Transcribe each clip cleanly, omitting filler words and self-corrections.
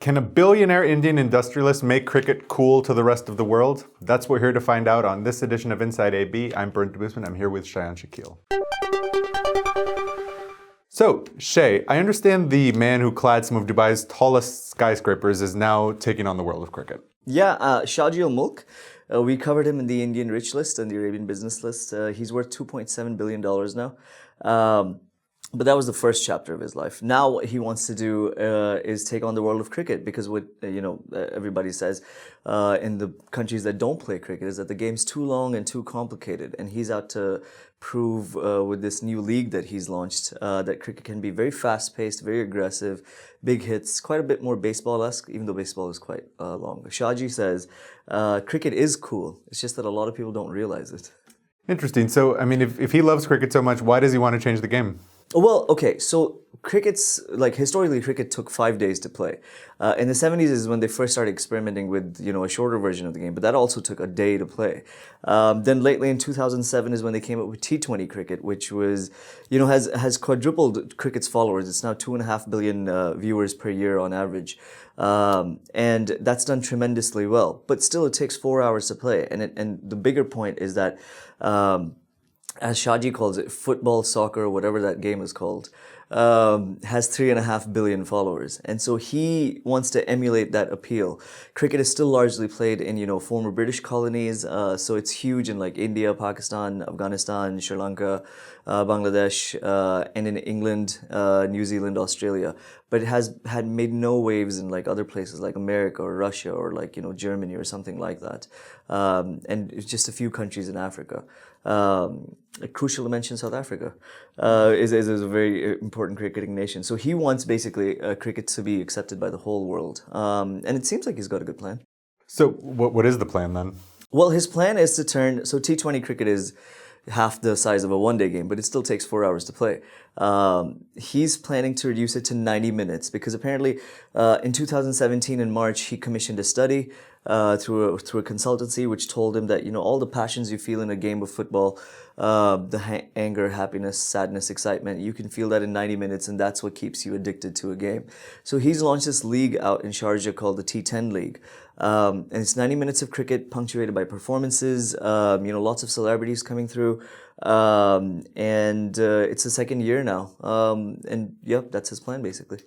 Can a billionaire Indian industrialist make cricket cool to the rest of the world? That's what we're here to find out on this edition of Inside AB. I'm Bernd Boosman. I'm here with Shayan Shakil. So, Shay, I understand the man who clad some of Dubai's tallest skyscrapers is now taking on the world of cricket. Yeah, Shaji Ul Mulk. We covered him in the Indian rich list and the Arabian business list. He's worth $2.7 billion now. But that was the first chapter of his life. Now what he wants to do is take on the world of cricket, because what everybody says in the countries that don't play cricket is that the game's too long and too complicated. And he's out to prove with this new league that he's launched that cricket can be very fast-paced, very aggressive, big hits, quite a bit more baseball-esque, even though baseball is quite long. Shaji says cricket is cool. It's just that a lot of people don't realize it. Interesting. So, I mean, if he loves cricket so much, why does he want to change the game? Well, okay, so historically cricket took 5 days to play. In the 70s is when they first started experimenting with, a shorter version of the game, but that also took a day to play. Then lately in 2007 is when they came up with T20 cricket, which was, has quadrupled cricket's followers. It's now 2.5 billion viewers per year on average. And that's done tremendously well, but still it takes 4 hours to play. And the bigger point is that, as Shaji calls it, football, soccer, whatever that game is called, has 3.5 billion followers. And so he wants to emulate that appeal. Cricket is still largely played in, former British colonies. So it's huge in like India, Pakistan, Afghanistan, Sri Lanka, Bangladesh, and in England, New Zealand, Australia. But it has made no waves in like other places like America or Russia or like, Germany or something like that. And it's just a few countries in Africa. Crucial to mention South Africa is a very important cricketing nation. So he wants basically cricket to be accepted by the whole world. And it seems like he's got a good plan. So what is the plan then? Well, his plan is to so T20 cricket is half the size of a one-day game, but it still takes 4 hours to play. He's planning to reduce it to 90 minutes because apparently in 2017 in March, he commissioned a study through a consultancy which told him that, all the passions you feel in a game of football, anger, happiness, sadness, excitement, you can feel that in 90 minutes, and that's what keeps you addicted to a game. So he's launched this league out in Sharjah called the T10 League. And it's 90 minutes of cricket punctuated by performances, lots of celebrities coming through. And it's the second year now. And yep, that's his plan basically.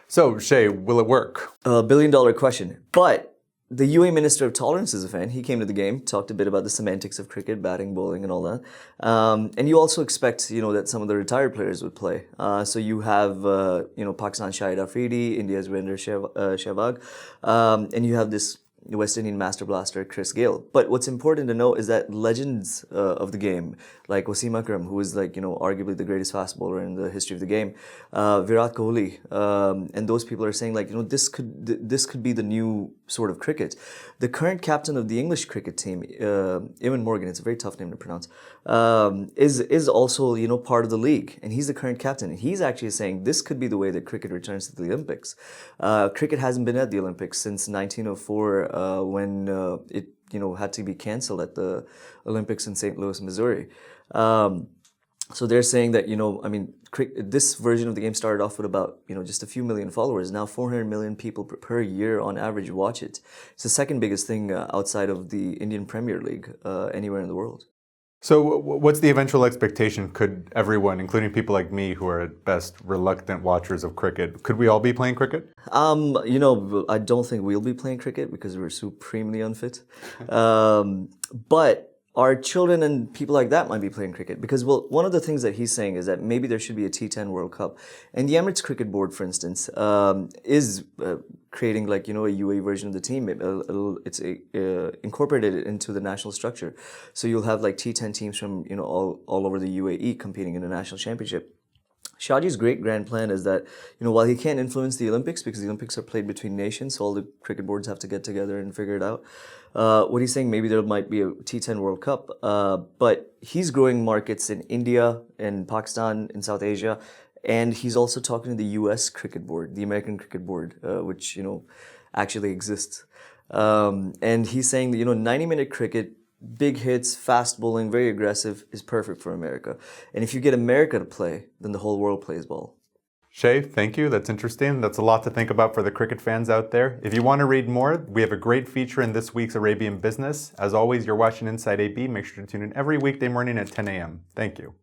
So, Shay, will it work? $1 billion question. But the UAE Minister of Tolerance is a fan. He came to the game, talked a bit about the semantics of cricket, batting, bowling, and all that. And you also expect, that some of the retired players would play. So you have, Pakistan's Shahid Afridi, India's Virender Sehwag, and you have this West Indian master blaster, Chris Gayle. But what's important to note is that legends of the game, like Wasim Akram, who is arguably the greatest fast bowler in the history of the game, Virat Kohli, and those people are saying this could be the new sort of cricket. The current captain of the English cricket team, Ewan Morgan, it's a very tough name to pronounce, is also part of the league, and he's the current captain. And he's actually saying this could be the way that cricket returns to the Olympics. Cricket hasn't been at the Olympics since 1904. When it had to be canceled at the Olympics in St. Louis, Missouri. So they're saying that this version of the game started off with about just a few million followers. Now 400 million people per year on average watch it. It's the second biggest thing outside of the Indian Premier League anywhere in the world. So what's the eventual expectation? Could everyone, including people like me who are at best reluctant watchers of cricket, could we all be playing cricket? I don't think we'll be playing cricket because we're supremely unfit. But our children and people like that might be playing cricket because, one of the things that he's saying is that maybe there should be a T10 World Cup. And the Emirates Cricket Board, for instance, is creating a UAE version of the team. It's incorporated into the national structure. So you'll have T10 teams from, all over the UAE competing in a national championship. Shaji's great grand plan is that, while he can't influence the Olympics because the Olympics are played between nations, so all the cricket boards have to get together and figure it out. What he's saying, maybe there might be a T10 World Cup, but he's growing markets in India, in Pakistan, in South Asia, and he's also talking to the U.S. Cricket Board, the American Cricket Board, which, actually exists. And he's saying that, 90-minute cricket, big hits, fast bowling, very aggressive, is perfect for America. And if you get America to play, then the whole world plays ball. Shay, thank you. That's interesting. That's a lot to think about for the cricket fans out there. If you want to read more, we have a great feature in this week's Arabian Business. As always, you're watching Inside AB. Make sure to tune in every weekday morning at 10 a.m. Thank you.